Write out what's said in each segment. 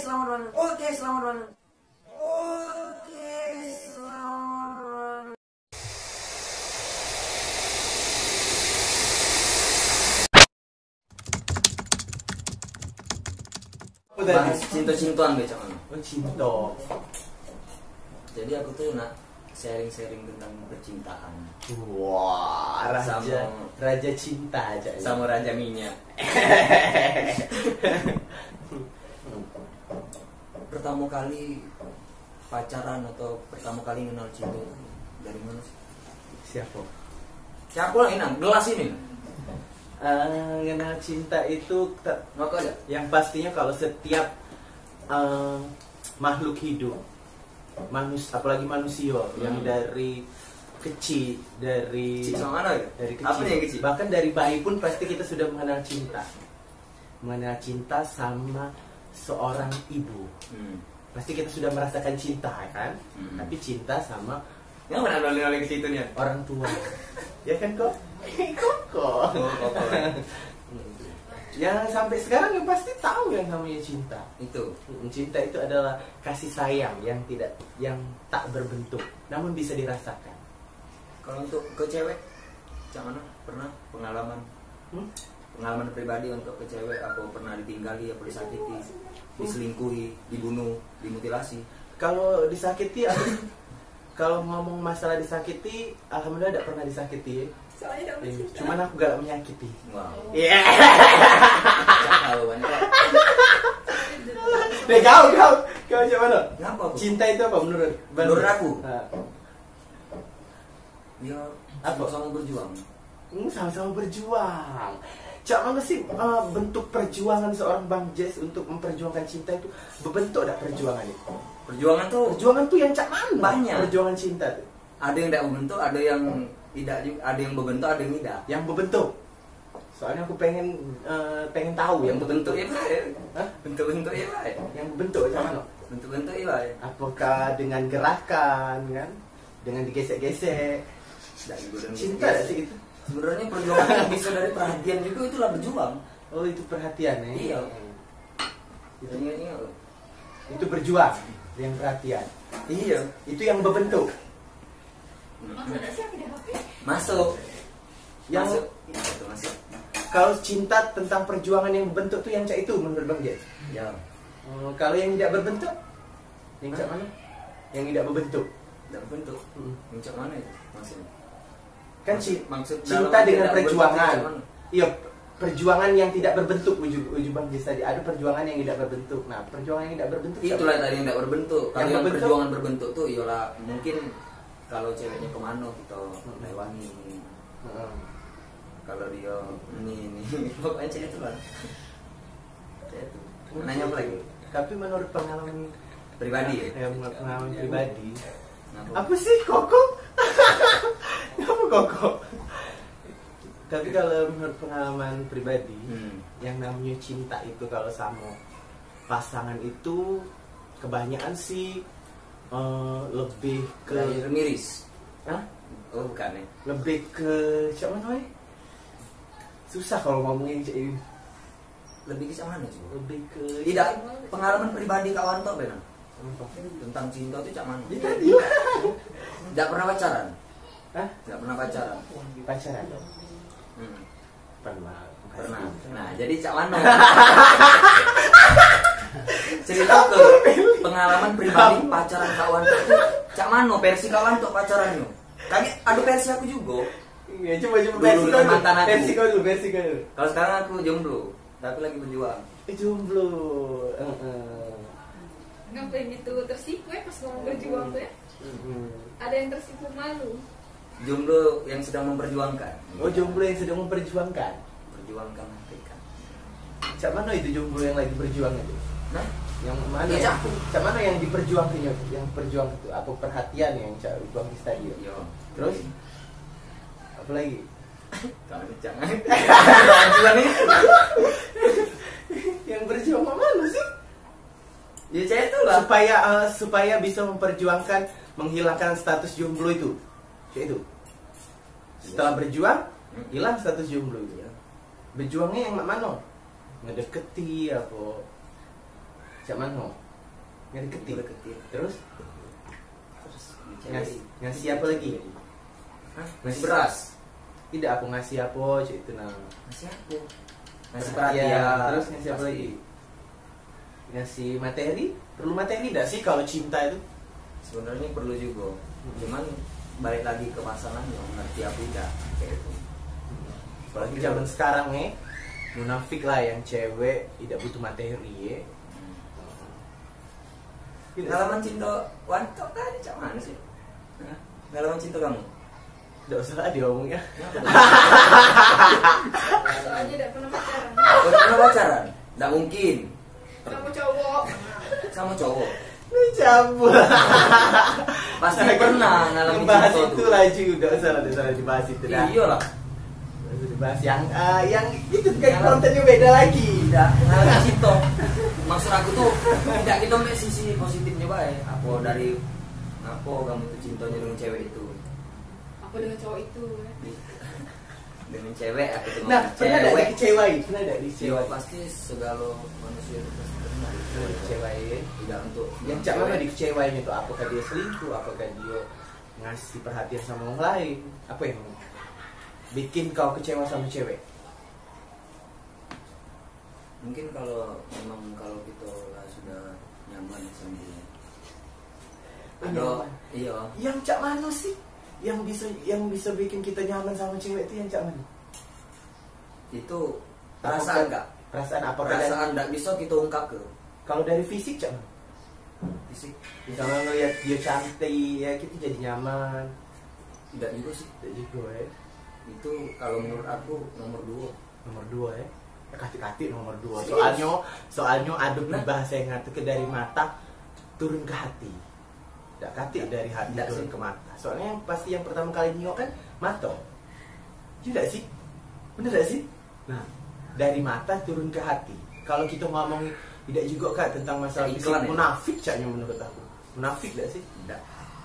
selamat malam. Oke, selamat malam. Oke, selamat malam. Bahas cinta-cintaan becak mana? Oh, cinta. Jadi aku tuh nak sharing-sharing tentang percintaan. Wah, raja cinta aja. Sama raja minyak. Pertama kali pacaran atau pertama kali kenal cinta dari mana sih? Siapa? Siapa lah ini? Gelas ini. Kenal cinta itu Maka aja. yang pastinya kalau setiap makhluk hidup, apalagi manusia yang dari kecil, Kecil sama mana ya? dari kecil, Apa nih yang kecil? bahkan dari bayi pun pasti kita sudah mengenal cinta sama seorang ibu. Pasti kita sudah merasakan cinta kan, tapi cinta sama Yang mana nolih-nolih ke situ nih? orang tua. Ya kan kok? Kok. Yang sampai sekarang yang pasti tahu yang namanya cinta. Itu. Cinta itu adalah kasih sayang yang tak berbentuk, namun bisa dirasakan. Kalau untuk ke cewek, macam mana? Pernah pengalaman? Pengalaman pribadi untuk ke cewek, apa pernah ditinggali, apa disakiti, diselingkuhi, dibunuh, dimutilasi? Kalau disakiti, kalau ngomong masalah disakiti, alhamdulillah tidak pernah disakiti. Soalnya dapat cinta. Cuman aku gak menyakiti. Wow. Iya. Tahu kan? Deh kau macam mana? Kenapa aku? Cinta itu apa menurut aku? Nah, Ya, Apa? sama berjuang. sama-sama berjuang. Cak mana sih bentuk perjuangan seorang Bang Jess untuk memperjuangkan cinta itu berbentuk tak perjuangan itu? Perjuangan tuh Perjuangan tuh yang cak mana? Banyak. Perjuangan cinta tuh. ada yang tidak berbentuk, ada yang tidak, ada yang berbentuk, ada yang tidak. Yang berbentuk. Soalnya aku pengen tahu Yang berbentuk ya baik. Hah? Bentuk-bentuk ya baik. Yang berbentuk macam mana? Bentuk-bentuk ya baik. Apakah dengan gerakan kan? Dengan digesek-gesek? Cinta tak sih itu? Sebenarnya perjuangan bisa dari perhatian juga, itulah berjuang. Oh, itu perhatian ya? Iya. Ingat-ingat loh. Itu berjuang, yang perhatian. Iya. Itu yang berbentuk. Maksudnya siapa di HP? Masuk. Yang Masuk. kalau cinta tentang perjuangan yang berbentuk tuh yang cak itu menurut Bang Jess. Ya. Kalau yang tidak berbentuk, yang cak mana? Yang tidak berbentuk. Tidak berbentuk. Macam mana itu maksudnya? Kan Maksud cinta dalam dengan tidak perjuangan. berbentuk macam Iya, perjuangan yang tidak berbentuk ujuk Bang Jess tadi. Ada perjuangan yang tidak berbentuk. Nah, perjuangan yang tidak berbentuk Itulah tadi yang tidak berbentuk. Kalau Yang yang berbentuk? perjuangan berbentuk tuh ialah mungkin kalau ceweknya kemana kita lewani. Kalau dia ini pokoknya cewek itu lah. Cewek itu. Nanya apa lagi? Tapi menurut pengalaman Pribadi ya? menurut pengalaman pribadi. Kenapa? Apa sih Koko? Apa Koko? Tapi kalau menurut pengalaman pribadi, yang namanya cinta itu kalau sama pasangan itu kebanyakan sih lebih ke Berakhir miris. Hah? Oh bukan ya? Lebih ke siapa namanya? Susah kalau ngomongin cak ini. Lebih ke mana sih? Lebih ke Tidak, pengalaman pribadi kawan tuh benar. Tentang cinta itu cak mana? Ini tadi lah. Tidak pernah pacaran? Hah? Tidak pernah pacaran? Pacaran? Pernah. Pernah. Nah, jadi cak mana? Cerita ke pengalaman pribadi pacaran kawan tuh cak mana versi kawan tuh pacarannya? Kali ada versi aku juga. Ya, coba Dulu versi dengan mantan aku. Versi kau dulu. Kalau sekarang aku jomblo, tapi lagi berjuang. Jomblo. Ngapain gitu tersipu ya pas ngomong berjuang tuh ya? Ada yang tersipu malu. Jomblo yang sedang memperjuangkan. Oh, jomblo yang sedang memperjuangkan. Perjuangkan mereka. Cak mana itu jomblo yang lagi berjuang itu? Nah, Yang mana? Ya, Cak. Cak mana yang diperjuangkannya? Yang perjuang itu apa perhatian yang Cak Bang tadi? yo. Terus apa lagi? Kalau jangan. Perjuangan itu. Yang berjuang mana sih? Ya cewek itu lah. Supaya bisa memperjuangkan menghilangkan status jomblo itu. Kayak itu. Setelah berjuang, hilang status jomblo itu. Berjuangnya yang mana? Ngedeketi apa? Cak Mano ngedeketin. Terus ngasih apa lagi? Hah? Ngasih beras. Tidak, aku ngasih apa cik itu nah. Ngasih apa? Ngasih Perhatian. perhatian. Terus ngasih apa lagi? Ngasih materi? Perlu materi enggak sih kalau cinta itu? Sebenarnya perlu juga. Cuman balik lagi ke pasangan yang ngerti apa tidak kayak itu. Apalagi zaman sekarang munafik lah yang cewek tidak butuh materi ya. Pengalaman cinta wanita tadi cak mana sih? Hah? Pengalaman cinta kamu? Tidak usah lah diomongnya. Soalnya tidak pernah pacaran. Kau pernah pacaran? Tidak mungkin. Sama cowok. Sama cowok. Lu cabul. Pasti pernah ngalamin Ngebahas cinta itu tuh. lagi, udah usah dibahas itu dah. Iya lah. Usah dibahas yang itu kan kontennya beda lagi. Tidak ngalamin cinta. Maksud aku tuh tidak kita ambil sisi positifnya baik. Apa dari apa kamu tuh cintanya dengan cewek itu? Apa dengan cowok itu? Dengan cewek aku tuh Nah, ngomong pernah ada cewek. dikecewain? Pernah ada Iya dikecewain? pasti segala manusia itu pasti pernah Pernah dikecewain. Tidak untuk Yang cak mana dikecewain itu? Apakah dia selingkuh? Apakah dia ngasih perhatian sama orang lain? Apa yang bikin kau kecewa sama cewek? Mungkin kalau memang kalau kita lah sudah nyaman sama dia. Ada Nyaman. iya. Yang cak mana sih? Yang bisa bikin kita nyaman sama cewek itu yang cak mana? Itu perasaan enggak? Perasaan apa? Perasaan enggak bisa kita ungkap ke Kalau dari fisik cak mana? fisik. Misalnya ngeliat dia cantik, ya kita jadi nyaman. Tidak juga sih. Tidak juga ya. Itu kalau menurut aku nomor 2. Nomor 2 ya. Kati-kati nomor 2. Serius? Soalnya ada Nah. bahasa yang ngata ke dari mata turun ke hati. Tidak kati dari hati Nggak turun sih. ke mata. Soalnya yang pasti yang pertama kali nengok kan mata. Tidak sih? Bener gak sih? Nah, dari mata turun ke hati. Kalau kita ngomong tidak juga kak tentang masalah Kayak fisik, iklan ya? munafik caknya menurut aku. Munafik gak sih? Tidak.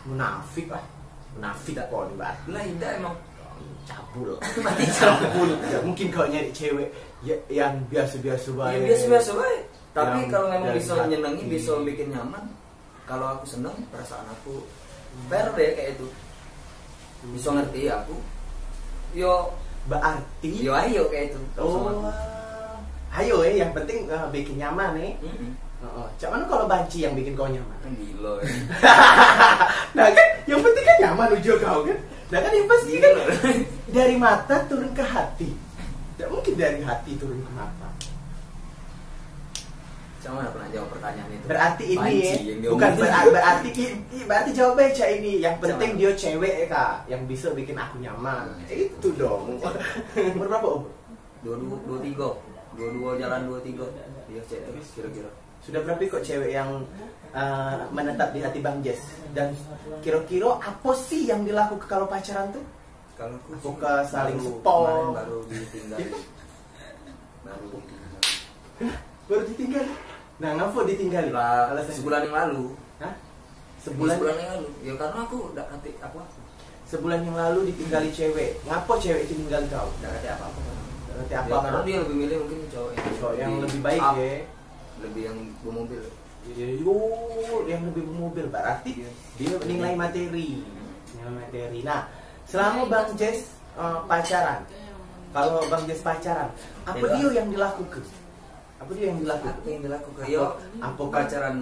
Munafik lah. Munafik kok nih mbak. Lah tidak emang Cabul. Cabul. Gak mungkin kau nyari cewek yang biasa-biasa ya baik. biasa-biasa baik. Tapi Yang kalau memang dari bisa hati. nyenengin, bisa bikin nyaman. Kalau aku seneng, perasaan aku fair deh kayak itu. Bisa ngerti aku. Yo Berarti yo ayo kayak itu. oh, ayo yang penting bikin nyaman Cak mana kalau banci yang bikin kau nyaman? Gila. Nah kan yang penting kan nyaman ujung kau kan. Nah kan yang pasti kan dari mata turun ke hati. Tidak mungkin dari hati turun ke mata. Cuma mana pernah jawab pertanyaan itu? Berarti ini Banci yang dia bukan omongin. berarti jawabnya Cak ini. Yang penting Cak dia cewek kak yang bisa bikin aku nyaman. Itu dong. Umur berapa Om? 22 jalan 23. Iya cek kira-kira. Sudah berapa kok cewek yang menetap di hati Bang Jess? Dan kira-kira apa sih yang dilakukan kalau pacaran tuh? Kalau aku sih Apakah saling baru- sepol? kemarin baru ditinggal. Baru ditinggal. Baru ditinggal. Nah, ngapa ditinggal? Lah, Alasan sebulan yang lalu. Hah? Sebulan Sebulan yang lalu. Ya karena aku udah kate apa? sebulan yang lalu ditinggali cewek. Ngapa cewek itu ninggal kau? Udah kate apa-apa. Berarti Ya, apa? karena dia lebih milih mungkin cowok yang lebih baik up, ya. lebih yang bermobil. Yo, yang lebih bermobil berarti Iya. dia nilai materi. Nilai materi. Nah, selama Bang Jess pacaran, kalau Bang Jess pacaran, apa Beda. dia yang dilakukan? Apa dia yang dilakukan? Apa yang dilakukan? Yo, Apa pacaran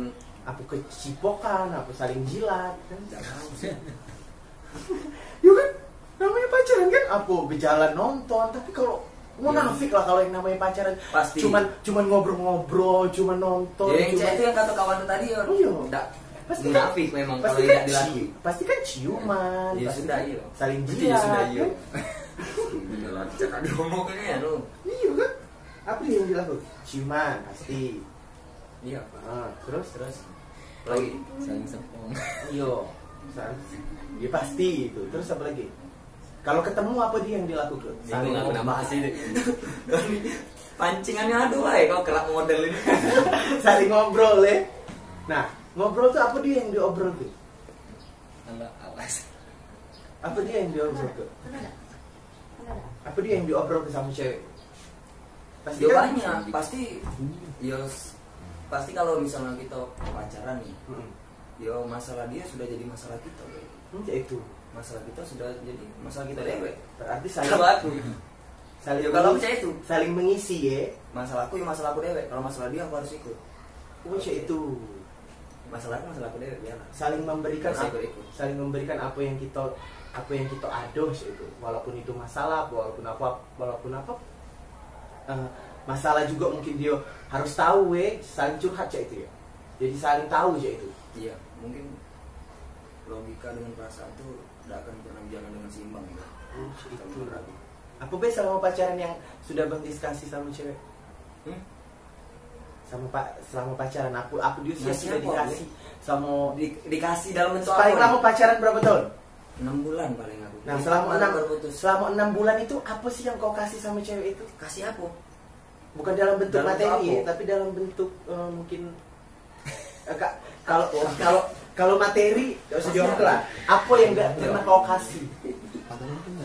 Apa kecipokan, apa saling jilat kan? jangan sih. Ya kan, namanya pacaran kan apa berjalan nonton, tapi kalau munafik lah kalau yang namanya pacaran. Pasti. Cuman ngobrol-ngobrol, cuman nonton. Ya, yang cuman- itu yang kata kawan tadi ya. Iya. Enggak. Pasti Munafik memang kalau pasti tidak kan dilatih. pasti kan ciuman, Ya pasti sudah iya. saling Ya jilat. sudah iya. Kan? Gila, cakap diomongin ya lu. Iya kan? Apa dia yang dilakukan? Ciuman pasti. Iya. Terus Lagi saling sepong. iya. Ya pasti itu. Terus apa lagi? Kalau ketemu apa dia yang dilakukan? Saling nggak pernah bahas ini. Pancingannya aduh lah ya kau kerak model ini. Saling ngobrol ya. Nah, ngobrol tuh apa dia yang diobrol tuh? Alas. Apa dia yang diobrol tuh? Apa dia yang diobrol ke sama cewek? Pasti Ya kan banyak, pasti ya pasti kalau misalnya kita pacaran nih, yo masalah dia sudah jadi masalah kita, itu masalah kita sudah jadi masalah kita dewek. berarti saling Kalau aku, saling yo kalau mengisi, percaya itu saling mengisi ya. masalah aku ya masalah aku dewek. Kalau masalah dia aku harus ikut. Itu Masalah aku dewek biar. saling memberikan Harus apa, ikut. saling memberikan apa yang kita adoh itu, walaupun itu masalah, walaupun apa masalah juga mungkin dia harus tahu saling curhat cak itu ya, jadi saling tahu cak itu. Iya, mungkin logika dengan perasaan itu tidak akan pernah berjalan dengan seimbang ya. Itu apa be sama pacaran yang sudah bang diskusi sama cewek? Selama pacaran aku dia Nah, sudah siapa, dikasih sama dikasih dalam bentuk paling apa? lama pacaran berapa tahun? 6 bulan paling aku. Nah, Baru putus. selama 6 bulan itu apa sih yang kau kasih sama cewek itu? Kasih apa? Bukan dalam bentuk Dalam materi bentuk ya, apa? tapi dalam bentuk mungkin kalau materi gak usah jawab lah. Apa yang gak pernah kau kasih?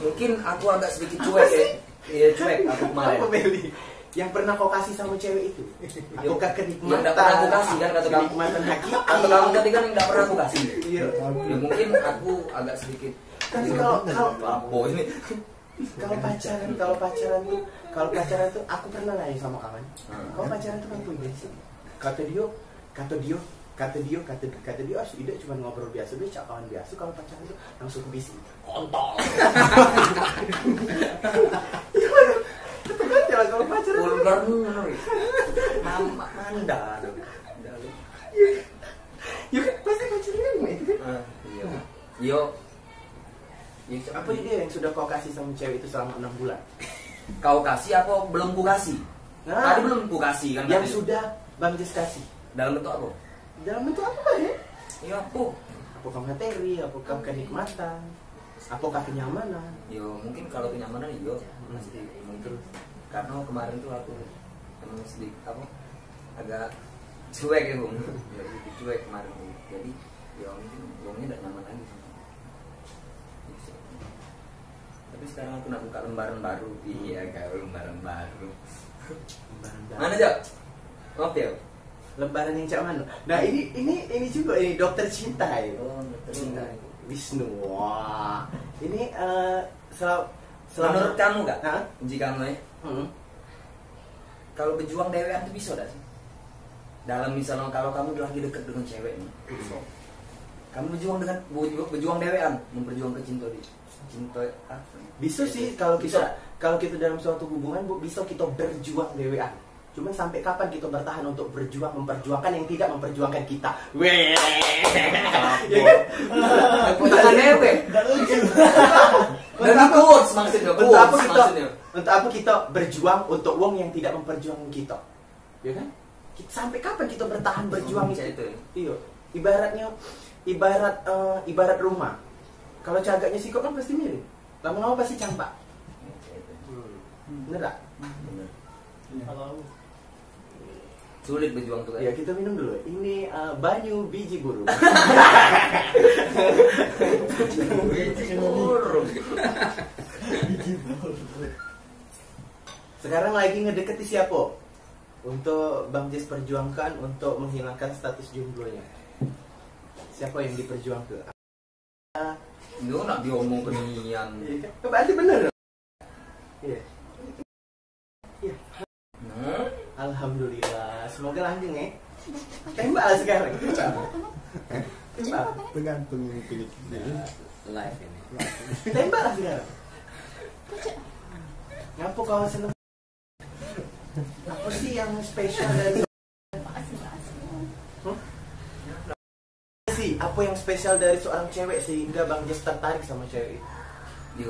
Mungkin aku agak sedikit cuek ya. Iya cuek aku kemarin. Apa Meli? Yang pernah kau kasih sama cewek itu? Apakah kenikmatan? Yang gak pernah aku kasih kan kata kamu. Kenikmatan hakiki. Kata kamu tadi kan yang gak pernah aku kasih. Iya. Ya mungkin aku agak sedikit. Tapi kalau apa ini? kalau pacaran tuh aku pernah nanya sama kawan. Kau pacaran tuh kan punya sih? Kata dia tidak cuma ngobrol biasa, dia cak kawan biasa. Kalau pacaran tuh langsung bisik, kontol. Itu kan ya kalau pacaran. Vulgar ngono iki. Manda. Ya kan pasti pacaran kan itu kan. Iya. Yo. Apa dia yang sudah kau kasih sama cewek itu selama 6 bulan? Kau kasih apa belum ku kasih? Nah, Tadi belum ku kasih kan. yang tadi. sudah Bang Jis kasih. Dalam bentuk apa? Dalam bentuk apa ya? Ya apa? Apakah materi, apakah kenikmatan, apakah kenyamanan? Yo mungkin kalau kenyamanan yo pasti mungkin karena kemarin tuh aku emang sedikit apa agak cuek ya bung, lebih cuek kemarin tuh. Jadi ya mungkin uangnya tidak nyaman lagi. Tapi sekarang aku nak buka lembaran baru. Iya kau lembaran baru. Mana aja? Oke. Lembaran yang cak mana? Nah ini juga ini dokter cinta ya. Oh, tercinta. Wisnu. Wah. Ini Menurut kamu gak? Hah? Jika kamu ya, kalau berjuang dewean itu bisa gak sih? Dalam misalnya kalau kamu lagi deket dengan cewek nih, kamu berjuang dewean, memperjuangkan cinta apa? Bisa sih kalau kita dalam suatu hubungan bisa kita berjuang dewean. Cuman sampai kapan kita bertahan untuk memperjuangkan yang tidak memperjuangkan kita? Weh. Bukan dewe. Dan quotes maksudnya. Untuk apa kita berjuang untuk wong yang tidak memperjuangkan kita? Ya kan? Sampai kapan kita bertahan berjuang itu? Iya. Ibarat rumah. Kalau cagaknya sih kok kan pasti mirip. Lama-lama pasti campak. Bener tak? Bener. Sulit berjuang tuh kan? Ya kita minum dulu. Ini banyu biji burung. Biji burung. Sekarang lagi ngedeketi siapa? Untuk Bang Jess perjuangkan untuk menghilangkan status jomblonya. Siapa yang diperjuangkan? Itu nak diomong kenian. Berarti bener. Iya. Iya. Alhamdulillah. Semoga langgeng ya. Tembaklah sekarang. Tembak. Tergantung pilih Live ini. Tembaklah sekarang. Ngapa kau seneng? Apa sih yang spesial dari apa yang spesial dari seorang cewek sehingga Bang Jess tertarik sama cewek itu?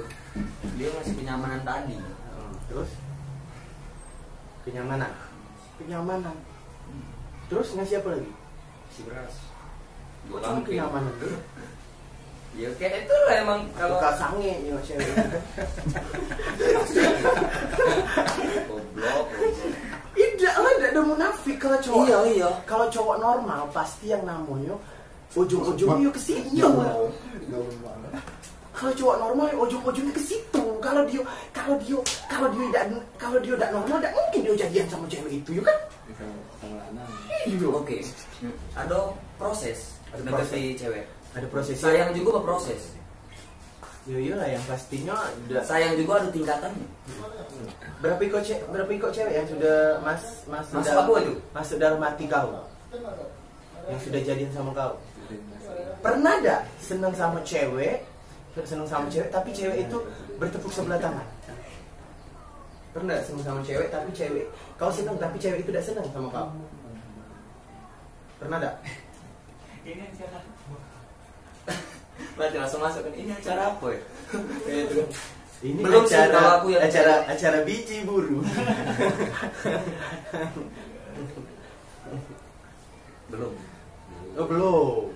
Dia masih kenyamanan tadi. Terus kenyamanan. Terus ngasih apa lagi? Si beras. Kok cuma kenyamanan tuh? Ya kayak itu lah emang kalau Buka sange ya cewek itu. goblok. Tidak lah, tidak ada munafik kalau cowok. Iya. Kalau cowok normal pasti yang namanya ujung-ujungnya ke situ. Kalau cowok normal ujung-ujungnya ke situ. Kalau dia tidak normal, tidak mungkin dia jadian sama cewek itu, ya kan? sama lanang. Oke. Ada proses. Ada Deketi cewek. Ada prosesnya. Sayang juga berproses. Ya iyalah yang pastinya udah. Sayang juga ada tingkatannya. Berapa ikut cewek yang sudah Masuk apa itu? masuk dalam hati kau? Yang sudah jadian sama kau? Pernah ada senang sama cewek tapi cewek itu bertepuk sebelah tangan? Pernah senang sama cewek tapi kau senang tapi cewek itu tidak senang sama kau? Pernah ada? Ini acara. Berarti langsung masuk kan, ini acara apa ya? Kayak itu. Ini Belum sih, kalau aku yang acara biji buru. Belum. Oh, belum.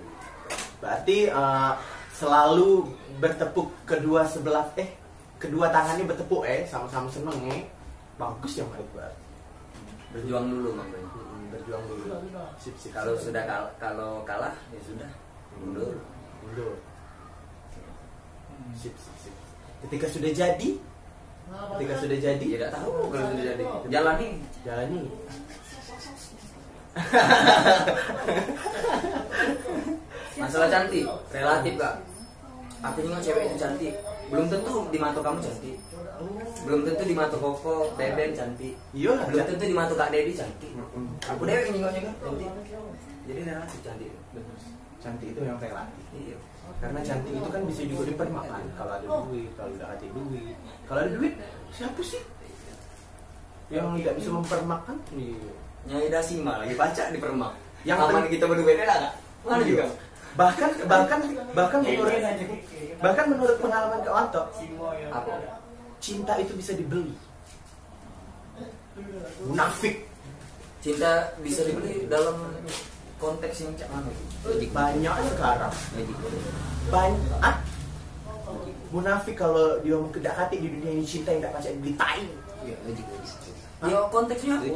Berarti selalu bertepuk kedua tangannya bertepuk sama-sama seneng bagus yang baik berarti. Berjuang dulu makanya. Berjuang dulu. Sip. Kalau sudah kalau kalah ya sudah mundur. Sip. Ketika sudah jadi Ya tidak tahu kalau sudah jadi. Jalani. Masalah cantik relatif kak. Aku juga cewek itu cantik. Belum tentu di mata kamu cantik. Belum tentu di mata Koko, Beben cantik. Iya. Belum tentu di mata Kak Dedi cantik. Aku dewek nyingoknya kan cantik. Jadi relatif cantik. Cantik itu yang relatif. Iya. Karena cantik itu kan bisa juga dipermakan. Kalau ada duit, kalau udah ada duit. Kalau ada duit, siapa sih yang tidak bisa mempermakan? Iya. Nyai Dasima lagi baca di permak. Yang aman kita berdua ini lah kak. Mana juga. Bahkan menurut pengalaman Kak Wanto, Apa? cinta itu bisa dibeli. Munafik. Cinta bisa dibeli dalam konteks yang cak mana? Banyak sekarang. Banyak. Munafik kalau dia mau kedak hati di dunia ini cinta yang tidak pacak dibeli tai. Ya konteksnya apa?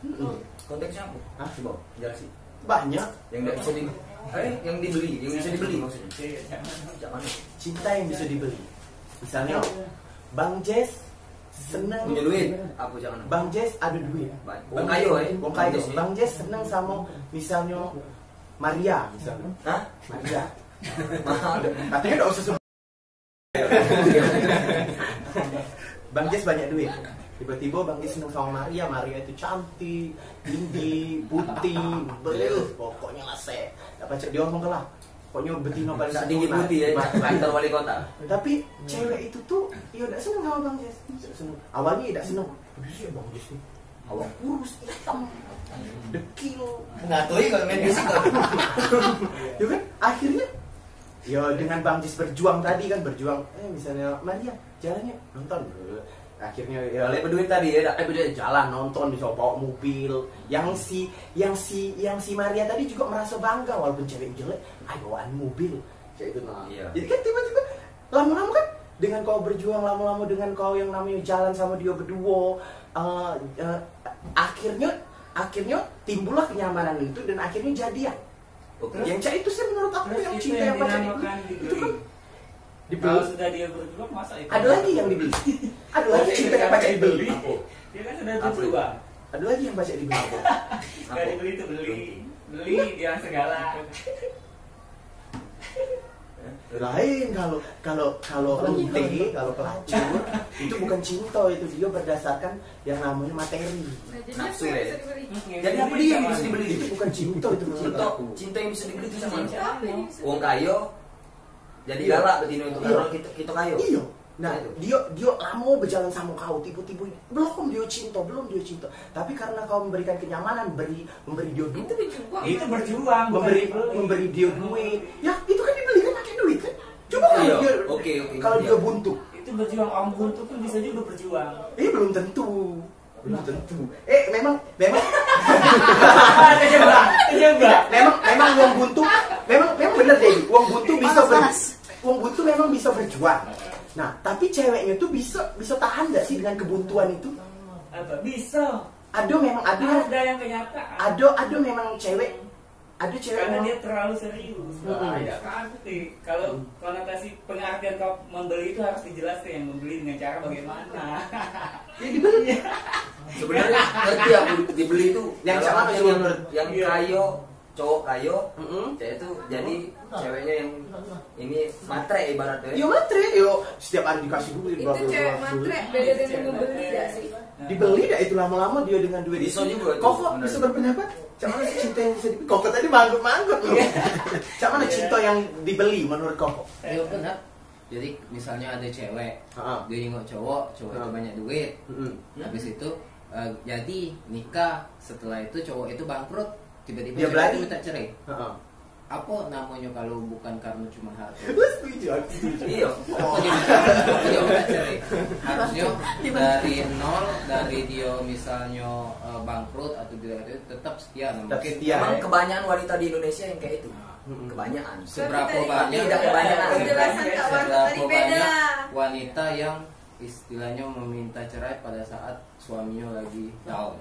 Mm-mm. Konteksnya apa? Hah? Coba jelasin. Banyak. Yang tidak bisa dibeli. Yang dibeli, yang bisa dibeli maksudnya. Cak mana? Cinta yang bisa dibeli. Misalnya Bang Jess senang Punya duit? Apa jangan? Bang Jess ada duit. Wong kayo Wong kayo. Bang Jess senang sama misalnya Maria misalnya. Hah? Maria. Mahal. Katanya enggak usah sebut. Bang Jess banyak duit. Tiba-tiba Bang Jess senang sama Maria. Maria itu cantik, tinggi, putih, pokoknya lah dapat dia ngomong lah. Pokoknya betina paling Tinggi putih ya, kantor wali kota. Tapi cewek itu tuh ya udah seneng sama Bang Jess. Awalnya tidak seneng. Bisa Bang Jess nih. Awak kurus hitam, dekil. Ngatoi kalau main musik kan. Ya kan akhirnya ya dengan Bang Jess berjuang tadi kan misalnya Maria jalannya nonton. Akhirnya ya Oleh berduit tadi ya. dia jalan nonton bisa bawa mobil. Yang si Maria tadi juga merasa bangga walaupun cewek jelek, bawaan mobil. Kayak itu nah. Iya. Jadi kan tiba-tiba lama-lama kan dengan kau berjuang lama-lama dengan kau yang namanya jalan sama dia berdua, akhirnya timbullah kenyamanan itu dan akhirnya jadian. Oke. Yang cak itu sih menurut aku yang cinta yang pacar itu kan Kalau sudah dia berjuang masa itu? ada lagi yang dibeli. Ada lagi cinta yang pacar dibeli. Dia kan sudah berjuang. Ada lagi yang pacar dibeli. Gak dibeli itu beli dia segala. Lain kalau ente, kalau pelacur itu bukan cinta, itu dia berdasarkan yang namanya materi. Nafsu ya. Jadi apa dia yang bisa dibeli? Itu bukan cinta, itu menurut aku. Cinta yang bisa dibeli itu sama wong kayo. Jadi galak betina itu kalau kita kayo. Iya. Nah, dia lama berjalan sama kau, tiba-tiba belum dia cinta. Tapi karena kau memberikan kenyamanan, memberi dia duit, Itu berjuang, memberi dia duit. Ya, itu kan dibeli kan pakai duit kan? Coba kalau Iya, dia oke. kalau dia buntu. Itu berjuang, orang buntu pun bisa juga berjuang. Belum tentu. Memang Kejebak. memang uang buntu memang bener deh, uang buntu memang bisa berjuang. Nah, tapi ceweknya tuh bisa tahan nggak sih dengan kebuntuan itu? Apa? Bisa. Ada yang kenyataan. ada memang cewek Karena memang- dia terlalu serius. Tidak kanti. Kalau konotasi pengertian kau membeli itu harus dijelaskan, yang membeli dengan cara bagaimana. ya dibeli. Sebenarnya ngerti aku dibeli itu Yang dalam sama artian juga yang, menurut- yang kayo, cowok kayo, Mm-mm. cewek itu jadi ceweknya yang ini matre ibaratnya. Yo matre, yo setiap hari dikasih duit. Itu cewek matre beda dengan membeli gak sih? Dibeli dah itu lama-lama dia dengan duit Bisa itu. juga itu, Kok benar. bisa berpendapat? Cak mana sih cinta yang bisa dibeli? Kok tadi manggut-manggut loh. Cak mana cinta yang dibeli menurut kok? Iya benar. Jadi misalnya ada cewek, Heeh. dia nengok cowok itu banyak duit. Habis itu jadi nikah, setelah itu cowok itu bangkrut, tiba-tiba Dia cewek berani? itu minta cerai. Heeh. Apa namanya kalau bukan karena cuma harta? Setuju, aku setuju. Iya. Apa dia minta cerai? Harusnya dari nol, dari dia misalnya bangkrut atau tidak itu tetap setia. Tetap Mungkin setia. Emang ya. kebanyakan wanita di Indonesia yang kayak itu. Mm-mm. Kebanyakan. seberapa Tapi banyak tidak kebanyakan. Penjelasan Kak Wanda tadi seberapa beda. banyak wanita yang istilahnya meminta cerai pada saat suaminya lagi down,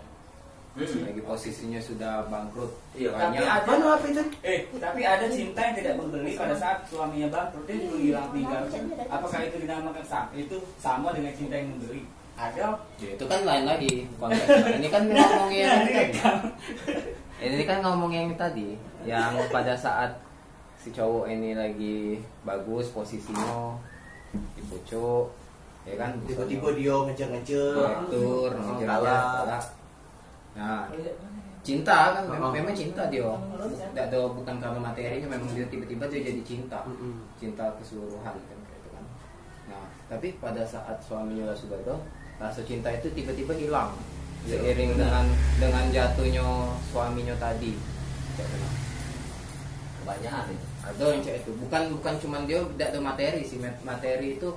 lagi posisinya sudah bangkrut. Iya, banyak. tapi ada- Mana apa itu? Tapi ada cinta yang tidak membeli pada saat suaminya bangkrut, dia juga hilang tinggal. Apakah itu dinamakan itu sama dengan cinta yang membeli? Ada. Ya, itu kan lain lagi konteksnya. Ini kan ngomongin yang tadi. Ini kan ngomongin yang tadi, yang pada saat si cowok ini lagi bagus posisinya di pucuk, ya kan Tiba-tiba dia ngejar-ngejar. direktur, Oh, ngejar-ngejar, kalah. kalah. Nah, cinta kan Oh. memang cinta dia. Tidak ada bukan karena materinya, memang dia tiba-tiba dia jadi cinta. Mm-mm. Cinta keseluruhan kan kayak itu kan. Nah, tapi pada saat suaminya sudah ada, rasa cinta itu tiba-tiba hilang seiring dengan jatuhnya suaminya tadi. Kayak gitu. Kebanyakan itu. Ada yang cek itu bukan cuman dia tidak ada materi sih, materi itu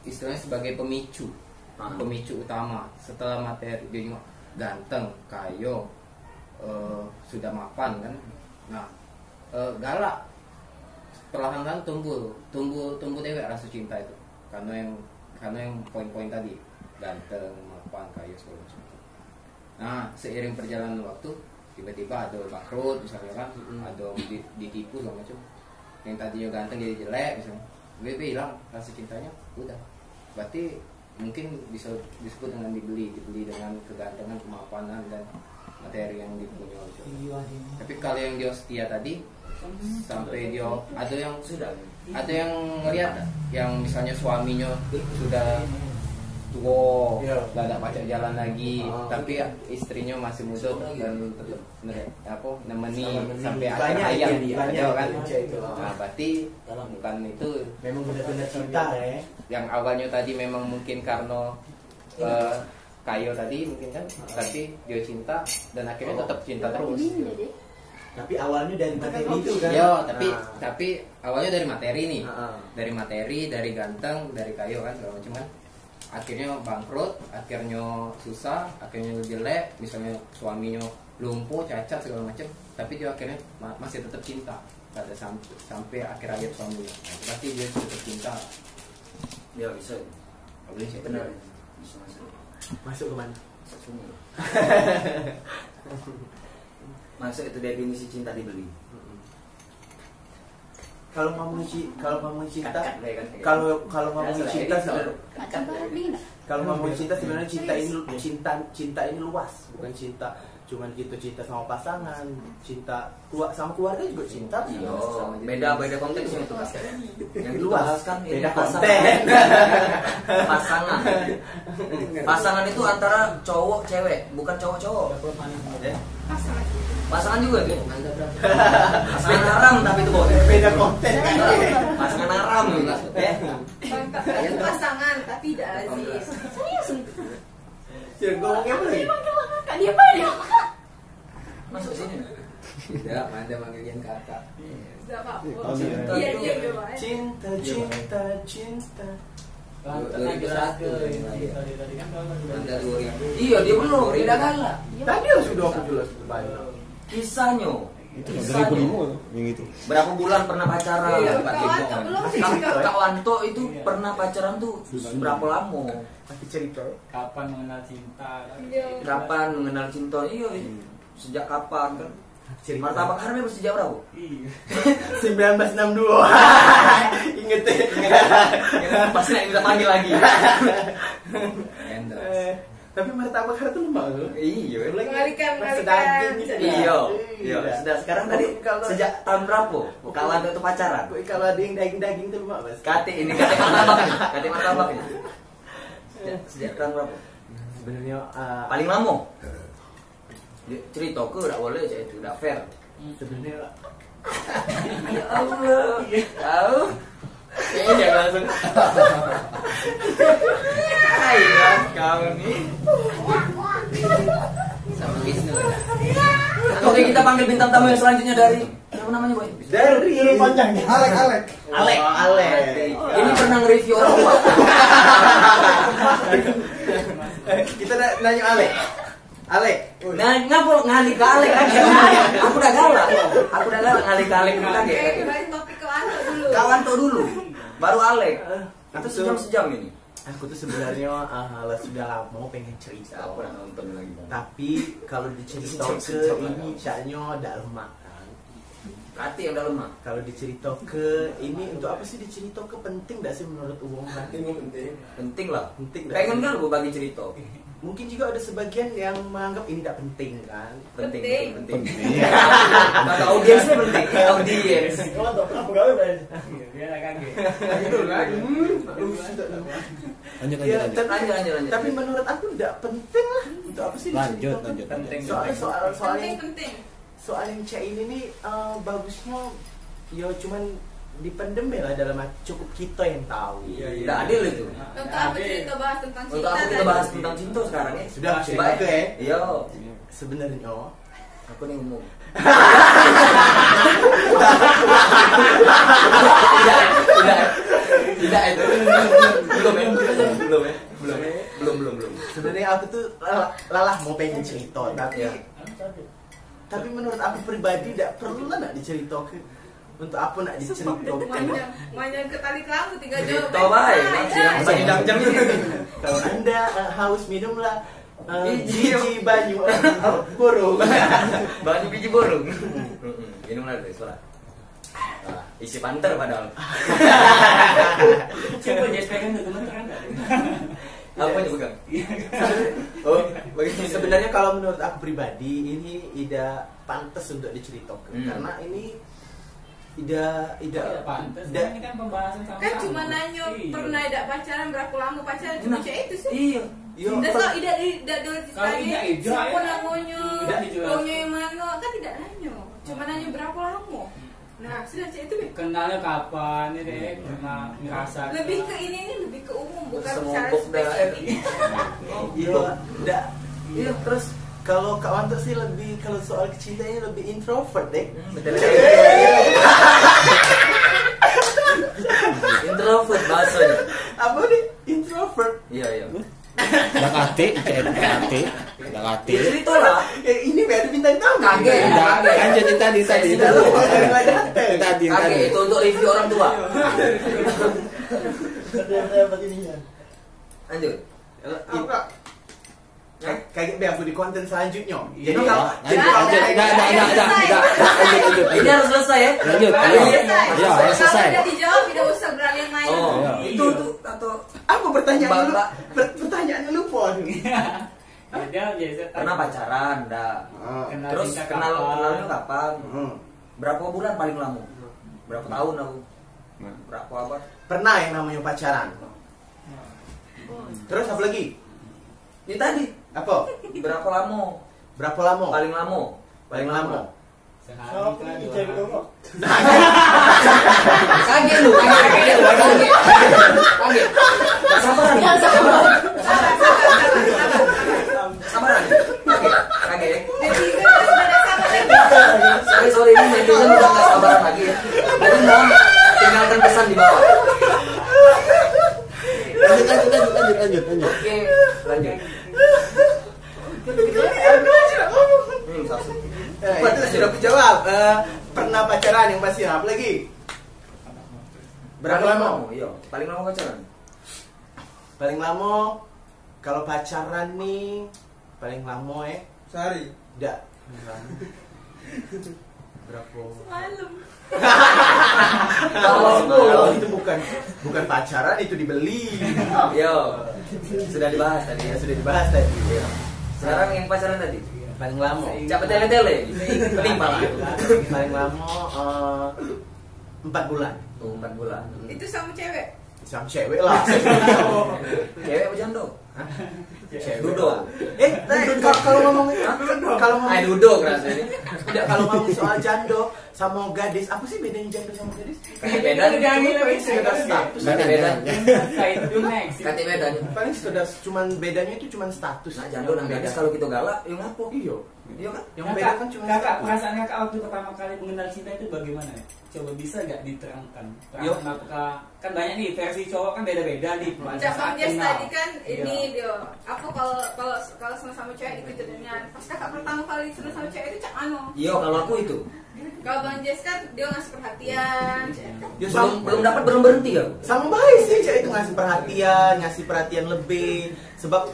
istilahnya sebagai pemicu pemicu utama. Setelah materi dia juga ganteng, kayo, sudah mapan kan. Nah, galak perlahan-lahan tumbuh dewek rasa cinta itu karena yang poin-poin tadi, ganteng, mapan, kayo segala macam. Nah, seiring perjalanan waktu tiba-tiba ada bangkrut misalnya kan, ada ditipu segala macam. Yang tadinya ganteng jadi jelek misalnya, BB hilang rasa cintanya, udah. Berarti mungkin bisa disebut dengan dibeli dengan kegantengan, kemapanan dan materi yang dipunya. Tapi kalau yang dia setia tadi, sampai dia ada yang ngelihat yang misalnya suaminya sudah tua, Iya. nggak ada pacar jalan lagi, Oh. tapi istrinya masih muda dan tetap nemeni Nemeni. sampai akhir Banyak hayat, itu, banyak ada kan? itu. Nah, berarti bukan itu Memang benar-benar cinta ya. yang awalnya tadi memang mungkin karena kayo tadi mungkin kan, tapi dia cinta dan akhirnya tetap cinta terus. Tapi awalnya dari materi itu kan. Yo, tapi Nah. tapi awalnya dari materi nih, Heeh. dari materi, dari ganteng, dari kayo kan segala macam kan. Akhirnya bangkrut, akhirnya susah, akhirnya jelek, misalnya suaminya lumpuh, cacat segala macam, tapi dia akhirnya masih tetap cinta pada sampai akhir hayat suaminya. Nah, berarti dia tetap cinta. Ya bisa. Boleh sih Benar. Bisa masuk. Masuk ke mana? Masuk semua. Masuk itu definisi cinta dibeli. Kalau ngomongin cinta, Kat-kat deh kan. kalau ngomongin Biasa, cinta edit sebenarnya, kalau ngomongin cinta sebenarnya cinta ini luas, bukan cinta cuman gitu cinta sama pasangan, cinta sama keluarga juga cinta. Iya, beda konteksnya itu kan. Yang Luas, dibahas kan ini beda pasangan. konten. Pasangan. Pasangan itu antara cowok cewek, bukan cowok-cowok. Ya. Pasangan juga tuh. Pasangan haram tapi itu boleh. Beda konten kan. Pasangan haram ya. Itu pasangan tapi tidak lazim. Ya ngomongnya apa lagi? Kak dia banyak. Masuk sini. Tidak, Anda manggilin kakak. Enggak apa-apa. Oh, iya. Iya dia udah banyak. Cinta. 2001 Anda 2000. Iya, dia belum beda gala. Tadi sudah aku jelas banyak. Kisahnya. Itu Kisahnya. 2005 yang itu. Berapa bulan pernah pacaran? Iya, kawan belum sih Kak Wanto itu pernah pacaran tuh berapa lama? Tapi cerita. Kapan mengenal cinta? Iya. Kapan mengenal cinta? Iya, sejak kapan kan? Cerita. Martabak Harme sejak berapa? Iya. 1962. Ingat ya. Pasti nggak bisa panggil lagi. Endorse. Tapi martabak harus lemak loh. Iya. Mengalihkan daging gitu. Iya. Sudah sekarang tadi sejak tahun berapa? Kawan itu pacaran. Kalau ada yang daging tuh lemak Mas. Kate martabak ini. Kate martabak ini. Sejak tahun berapa? Sebenarnya Paling lama. Cerita ke enggak boleh itu enggak fair. sebenarnya Ya Allah. Tahu? Iya langsung. Ayo kau nih. Sama Wisnu ya. Oke, kita panggil bintang tamu yang selanjutnya dari siapa namanya, Boy? dari panjangnya Alek. Alek. Ini pernah nge-review orang tua. Kita nanya Alek. Nah, ngapa ngalih ke Alek lagi? Aku udah galak ngalih ke Alek Oke, kaget. kembali topik ke Anto dulu. Kawan tuh dulu, baru Alek. Aku Itu sejam ini. Aku tuh sebenarnya sudah lama pengen cerita. Aku udah nonton lagi. Tapi kalau dicerita ke ini caknya udah lemak kan. Berarti yang udah lemah. Kalau dicerita ke ini untuk apa sih dicerita ke penting gak sih menurut umum kan? Penting lah. Penting. Pengen kan gue bagi cerita. Mungkin juga ada sebagian yang menganggap ini tidak penting kan. Penting. Kata audiensnya penting. Audiens. Dia lah kaget. Lanjut. Lanjut. Tapi menurut aku tidak penting lah. Untuk apa sih Lanjut. Penting. Soal yang cek ini nih bagusnya ya cuman dipendem lah dalam cukup kita yang tahu. Tidak adil itu. Untuk apa kita bahas tentang cinta? Untuk apa kita bahas tentang cinta sekarang ya? Sudah Coba itu ya. Iya. Sebenarnya Aku nih umum. Tidak itu. Belum. sebenarnya aku tuh lalah mau pengen cerita tapi menurut aku pribadi tidak perlu lah nak diceritakan. Untuk apa nak diceritakan? Manjang ke tali kamu 3 jam. Cerita baik. Masih jam-jam ini. Kalau anda haus minumlah Biji banyu borong. Banyu biji borong. Minum lagi suara. Isi panter padahal. Coba just pegang tuh teman-teman. Apa yang pegang? Oh, sebenarnya kalau menurut aku pribadi ini tidak pantas untuk diceritakan karena ini tidak pantas. tidak Ini kan pembahasan sama. Kan cuma nanya pernah tidak pacaran, berapa lama pacaran, cuma cek itu sih. Iya. Dan so tidak dulu Kalau ditanya tidak hijau, siapa ya. namanya, Tidak dijelas. maunya yang mana, kan tidak nanya. Cuma nanya berapa lama. Nah, sudah cek itu deh. Kenalnya kapan ini deh, pernah ngerasa. Lebih ke ini lebih ke umum, bukan Semua secara pokda, spesifik. iya terus kalau Kak Wanto sih lebih kalau soal kecintanya lebih introvert deh. Introvert bahasanya. Apa nih introvert? Iya. Udah kate. Ya cerita lah. Ini ada bintang tamu. Kaget. Lanjut tadi. Sudah lupa. Tadi. Kaget itu untuk review orang tua. Lanjut. Kayak biar aku di konten selanjutnya. Iya. Jadi kalau Lanjut. Ini harus selesai ya. Lanjut. Selesai. Harus selesai. Kalau udah dijawab tidak usah beralih yang lain. Oh, Iya. itu tuh atau apa pertanyaannya? Mbak. Pertanyaannya lupa. Dia biasa pernah pacaran, dah. Terus kenalnya kapan? Berapa bulan paling lama? Berapa tahun aku? Berapa abad? Pernah yang namanya pacaran. Terus apa lagi? Ini tadi Apa? berapa lama? Berapa lama? Paling lama. Paling lama. Sehari kan 2 hari. Kaget lu. Gak sabaran. Sabaran. Kaget. Netizen sudah ada sama. Sorry ini netizen udah gak sabaran lagi ya. Jadi mohon tinggalkan pesan di bawah. Lanjut. Oke, lanjut. Sudah aku jawab. Pernah pacaran yang pasti. Apa lagi? Berapa lama? Iya, paling lama pacaran. Paling lama kalau pacaran nih paling lama Sehari. Enggak. Berapa? Malam. Kalau itu bukan pacaran, itu dibeli. Yo, Sudah dibahas tadi ya. Sudah dibahas tadi. Sekarang yang pacaran tadi. Paling lama. Capek tele-tele. Pening pala. Paling lama 4 bulan. Oh, 4 bulan. Itu sama cewek. Sama cewek lah. Cewek apa jando? Cewek. Dudo. Kalau ngomong Ay dudo kerasa ini. tidak, kalau ngomong soal jando sama gadis, apa sih bedanya jando sama gadis? Kayak beda. Sekedar status. Kata beda. Kata beda. Paling sekedar cuman bedanya itu cuman status. Nah, jando dan gadis kalau kita galak, yuk ngapo? Iya. Iya kan? Yang beda kan cuma kakak, status. perasaan kakak waktu pertama kali mengenal cinta itu bagaimana ya? Coba bisa nggak diterangkan? Yo. Apakah kan banyak nih versi cowok kan beda-beda nih. pada Cak saat Bang Jas kenal. tadi kan ini Iya. dia. Aku kalau sama cewek itu jadinya. Pas kakak pertama kali seneng sama cewek itu cak ano. Iya, kalau aku itu. Kalau Bang Jas kan dia ngasih perhatian. Ya, Belum dapat belum berhenti ya. sama baik sih cewek itu ngasih perhatian lebih, sebab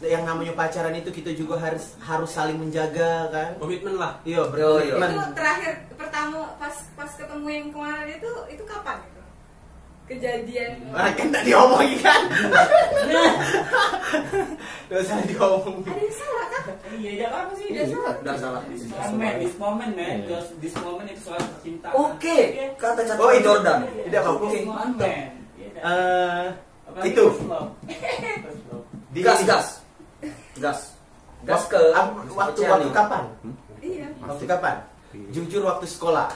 yang namanya pacaran itu kita juga harus saling menjaga kan. Komitmen lah. Iya, Iya. berkomitmen. Itu terakhir pertama pas ketemu yang kemarin itu kapan itu? Kejadian. Kan tak diomongin kan. Gak usah diomongin. Ada yang salah kan? Iya, tidak apa sih. Tidak salah. Udah salah. This moment, man. Just this moment itu soal cinta. Oke, kata Cak Oh, itu. Jordan. Tidak apa-apa. Oke, mantap. Itu. Di Gas. Gas ke waktu Oceania. kapan? Iya. Waktu kapan? Jujur waktu sekolah.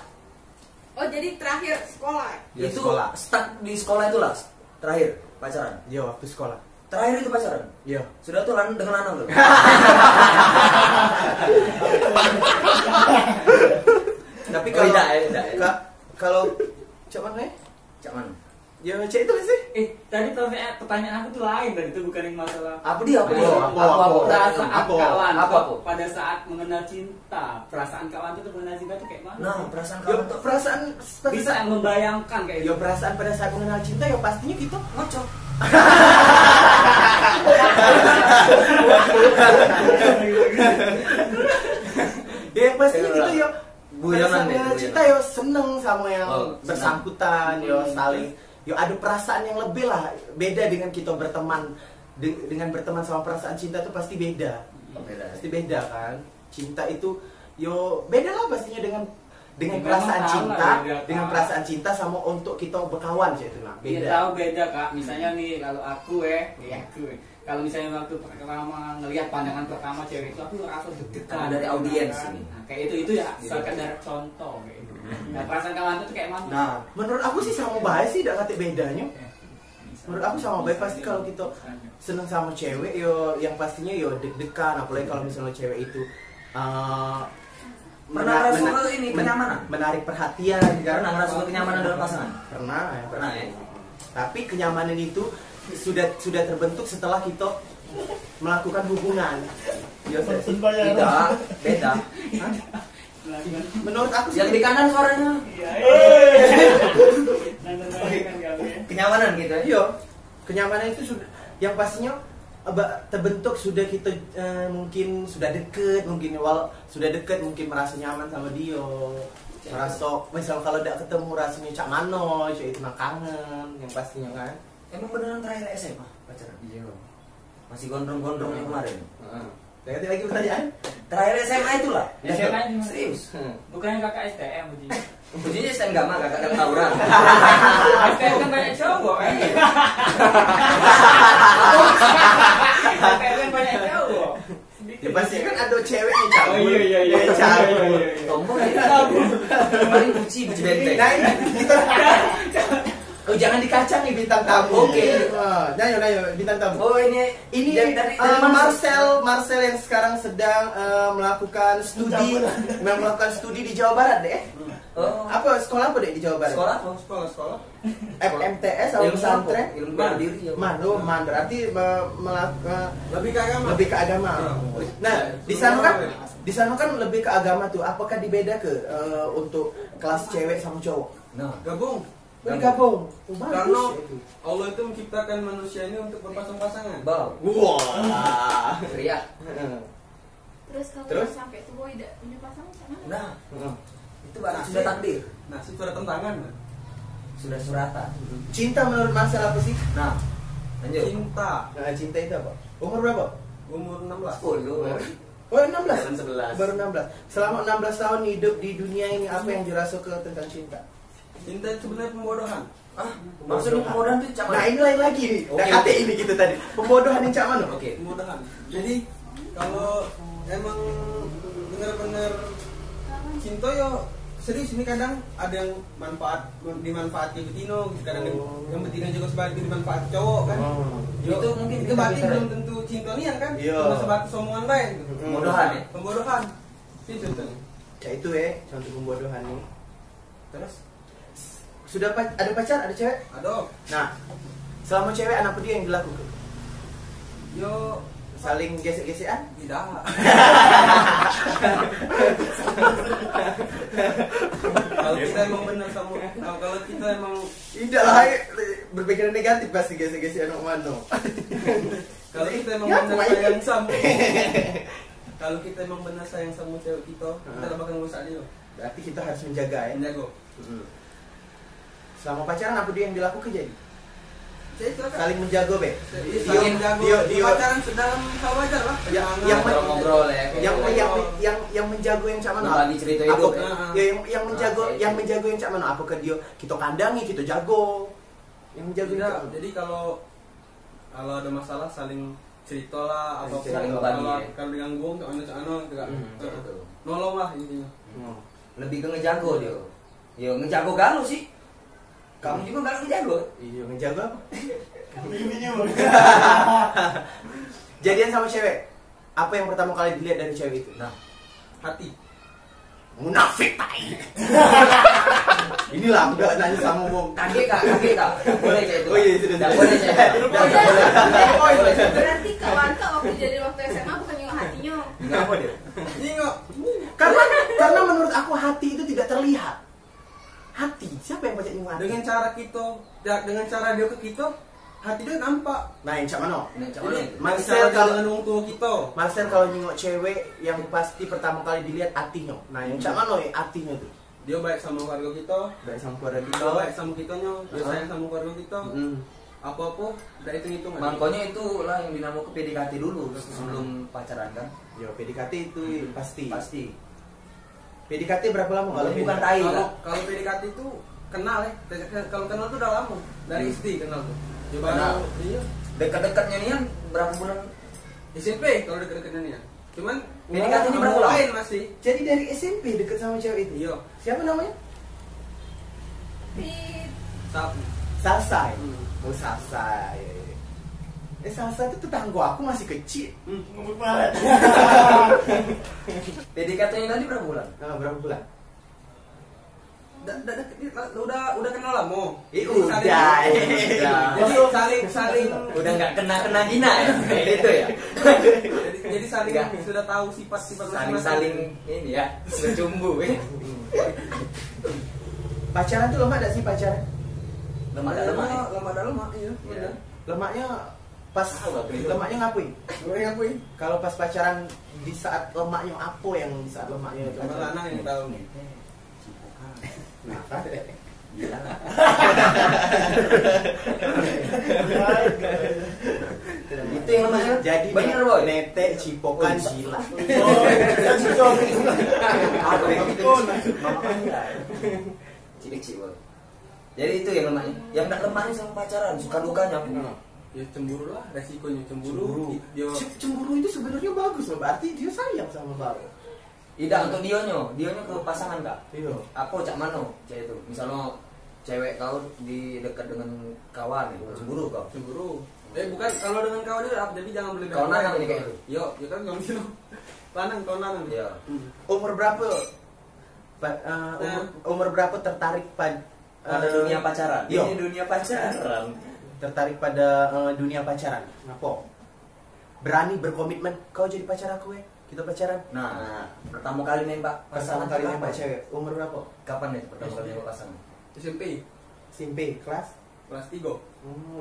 Oh jadi terakhir sekolah. Ya, Itu sekolah. stuck di sekolah itulah terakhir pacaran. Iya, waktu sekolah. Terakhir itu pacaran. Iya. Sudah tuh dengan Anang tuh. Tapi Oh, tidak ya. kalau cuman Cak mana? ya cek itu sih. Tadi pertanyaan aku tuh lain tadi itu bukan yang masalah. Apa dia? Pada saat mengenal cinta, perasaan kawan itu mengenal cinta itu kayak mana? Nah, perasaan Yo, kamu tuh perasaan Bisa membayangkan kayak yo gitu. perasaan pada saat mengenal cinta ya pastinya gitu. ngocok. Ya pastinya Iya, gitu yo. guyonan Pada saat deh, mengenal guyonan. cinta yo seneng sama yang Oh, seneng. bersangkutan, yo saling yo ada perasaan yang lebih lah, beda dengan kita berteman. Dengan berteman sama perasaan cinta itu pasti beda. Beda. Pasti beda kan. Cinta itu yo beda lah pastinya dengan Memang perasaan tahu cinta, lah, beda, dengan Kak. perasaan cinta sama untuk kita berkawan sih itu nah. Iya Beda. tahu beda kak. Misalnya nih kalau aku kalau misalnya waktu pertama ngelihat pandangan pertama cewek itu aku ngerasa deg-degan Dari audiens kan. ini. Nah, kayak itu ya sekedar contoh kayak gitu. Nah perasaan kawan itu kayak mana? Nah, menurut aku sih sama baik sih, tidak kata bedanya. Menurut aku sama baik pasti kalau kita seneng sama cewek yo yang pastinya yo deg-degan, apalagi kalau misalnya cewek itu Pernah merasa ini kenyamanan? menarik perhatian kan. Pernah merasa kenyamanan dalam pasangan? Pernah ya, Pernah ya. Tapi kenyamanan itu sudah terbentuk setelah kita melakukan hubungan. Biasa sih. Tidak, beda. Menurut aku sih Yang di kanan suaranya kenyamanan gitu ya. iya, kenyamanan itu sudah yang pastinya terbentuk sudah kita mungkin sudah deket, mungkin sudah deket mungkin merasa nyaman sama dia, merasa misal kalau tidak ketemu rasanya cak mano, cak itu nak kangen yang pastinya kan. Emang beneran terakhir SMA pacaran? Iya. Masih gondrong-gondrong yang kemarin. Ganti lagi pertanyaan. Terakhir SMA itulah. SMA itu Serius. bukannya kakak STM Uji. Ujinya STM gak mah, kakak kan tawuran. STM kan banyak cowok kan? STM kan banyak cowok. Ya pasti kan ada ceweknya cabul. Oh, iya. Cabul. Tombol ya. Paling buci benteng. Nah ini kita oh jangan dikacang nih bintang tamu. Oke. Nayo bintang tamu. Oh ini Ini dari mana? Marcel yang sekarang sedang melakukan studi di Jawa Barat deh. Oh. Apa sekolah apa deh di Jawa Barat? Sekolah. MTS atau pesantren? Ilmu bela diri ya. Man berarti Lebih ke agama. lebih ke agama. Nah, di sana kan lebih ke agama tuh. Apakah dibeda ke untuk kelas cewek sama cowok? Nah, Gabung. Digabung. Oh, Karena bagus itu. Allah itu menciptakan manusia ini untuk berpasang-pasangan. bau. Wah. Teriak. Terus kalau Terus? sampai tuh boy tidak punya pasangan sama? Nah, itu berarti sudah takdir. Nah, sudah tentangan. Sudah suratan. Cinta menurut Marcel apa sih? Nah, Lanjut. Cinta. Nah, cinta itu apa? Umur berapa? Umur 16. 10. Oh, 16. Jalan 11. Baru 16. Selama 16 tahun hidup di dunia ini, apa yang dirasukan tentang cinta? Cinta itu sebenarnya pembodohan. Maksudnya pembodohan tuh cak Nah, ini lain lagi nih. Oke, Nah, oke. ini gitu tadi. Pembodohan yang cak mana? Oke. Pembodohan. Jadi kalau emang bener-bener cinta yo serius ini kadang ada yang dimanfaati betino, kadang yang betina juga sebaliknya dimanfaati cowok kan. Yo, Itu mungkin itu berarti kita belum tentu cinta nian kan? Iya. Cuma sebatas omongan lain. Pembodohan ya? Pembodohan. Itu contohnya. Ya itu ya, contoh pembodohan nih. Terus Sudah ada pacar, ada cewek? aduh, Nah, selama cewek apa dia yang dilakukan? yo Saling gesek-gesekan? tidak. Kalau kita emang benar sama, kalau kita emang Tidak lah, berpikiran negatif pasti gesek-gesekan mana. kalau kita emang Ya, benar main. sayang sama, kalau kita emang benar sayang sama cewek kita gak bakal ngurusak dia. Berarti kita harus menjaga ya. Menjago. Selama pacaran apa dia yang dilakukan jadi? Saya itu kan. Saling menjaga, Be. Saling menjago. Dia- Pacaran sedalam hal wajar lah. yang ngobrol ya. yang menjago yang cak mana? Berbagi cerita hidup, ya. Ya, yang menjago Ah, yang itu. menjago yang cak mana? Apakah dia kita kandangi, kita jago? Yang menjago yang Tidak, cak mana? jadi kalau ada masalah saling cerita lah atau Saling berbagi, ya. kalau diganggu juga Betul. nolong lah intinya. Lebih ke ngejago dia. Yo ngejago galau sih. Kamu juga galau ngejago. Iya, menjaga apa? Jadian sama cewek. Apa yang pertama kali dilihat dari cewek itu? Nah, Hati. Munafik tai. Inilah udah nanya sama Bang. kaget kak. Boleh cek itu. Oh iya, sudah, Nggak sudah. boleh cek. Berarti kawan kak waktu jadi waktu SMA bukan nyengok hatinya. Enggak apa dia. Nengok. Karena menurut aku hati itu tidak terlihat. Hati, siapa yang baca hati? Dengan cara kita, dengan cara dia ke kita, hati dia nampak. Nah, yang cak mana? Nah, cak Jadi, mana itu? Marcel cara dia kalau- dengan orang tua kita. Marcel kalau nyengok cewek yang pasti pertama kali dilihat hatinya. Nah, yang cak mana ya hatinya tuh? Dia baik sama keluarga kita, Baik sama keluarga dia kita. baik sama kitanya, dia sayang sama keluarga kita. Apa-apa, udah hitung-hitungan. Makanya itu lah yang dinamakan PDKT dulu sebelum pacaran kan. Yo, PDKT itu pasti. Pasti. PDKT berapa lama? Kalau bukan PDKT? tai Kalau lah. kalau PDKT itu kenal ya. Kalau kenal tuh udah lama. Dari SD kenal tuh. Coba Kenal. iya. Dekat-dekatnya nih kan berapa bulan? SMP kalau deket-deketnya nih ya. Cuman PDKT ini sama berapa lama? lain masih. Jadi dari SMP deket sama cewek itu. Iya. Siapa namanya? Sapu. Sasai. Hmm. Oh, Sasai. Sasai itu tetangga aku masih kecil. Ngomong banget. PDKT ini tadi berapa bulan? Nah, berapa bulan? Udah kenal lama. Udah. Jadi saling Udah nggak kena gina ya kayak gitu ya. jadi saling Enggak. sudah tahu sifat-sifat Saling ini ya secumbu ya. Pacaran tuh lemah gak sih pacaran? Lemah ada lemah. ya? Lama ada lama iya. Iya. Lemaknya pas lemaknya ngapain? Ngapain? Kalau pas pacaran di saat lemaknya apa yang di saat lemaknya? Cuma lanang yang tahu nih. Kenapa? Gila. Itu yang lemahnya. Jadi bener boy. nete cipokan gila. Cilik boy. Jadi itu yang lemahnya. Yang nggak lemahnya sama pacaran, suka dukanya. Ya cemburu lah, resikonya cemburu. Dia Cemburu itu sebenarnya bagus loh, berarti dia sayang sama baru. Tidak untuk dionyo ke pasangan kak. Iya. Apa cak mano cek itu. Misalnya cewek kau di dekat dengan kawan, cemburu kau. cemburu. Bukan kalau dengan kawan dia jadi jangan beli. Kawan lanang ini kayak itu. Yo, ya kan kamu gitu. Lanang, kawan lanang. Iya. Umur berapa? Umur berapa tertarik Pada dunia pacaran. Iya. Ini dunia pacaran. Tertarik pada dunia pacaran. Kenapa? Berani berkomitmen. Kau jadi pacar aku ya? Kita pacaran. Nah, pertama kali nembak Pertama pasangan kali kapan? nembak cewek. Umur berapa? Kapan nih pertama kali nembak pasangan? SMP SMP kelas. kelas 3.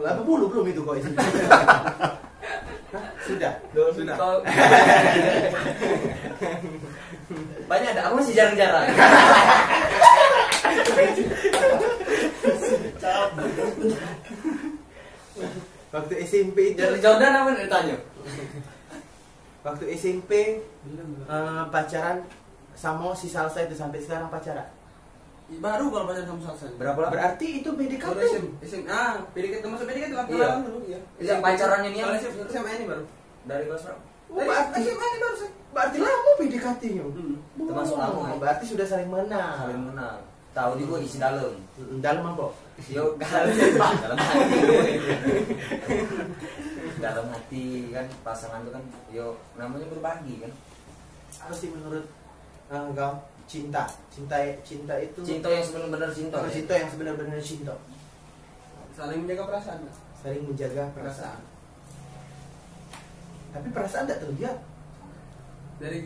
80 belum itu kok SMP. Hah? Sudah. Sudah. Kau- Banyak ada, aku masih jarang-jarang. Waktu SMP itu Jordan apa nih ditanya? waktu SMP pacaran sama si Salsa itu sampai sekarang pacaran. Baru kalau pacaran sama Salsa. Berapa lama? Berarti itu PDKT. Kalau SMA, PDKT masuk PDKT lah Iya. dulu ya. Yang pacarannya ini Kalau yang SMA ini baru. dari kelas berapa? Oh, berarti SMA ini baru sih. berarti lama PDKT-nya. Termasuk lama, ya? Berarti sudah saling mengenal. Saling mengenal. Tahu juga isi dalam. Dalam apa? Yo dalam hati. Dalam hati kan pasangan itu kan yo namanya berbagi kan. Apa sih menurut engkau cinta itu Cinta yang sebenarnya cinta. Kalau Ya? cinta yang sebenar-benar cinta, Saling menjaga perasaan. saling menjaga perasaan. Tapi perasaan tidak terlihat. Dari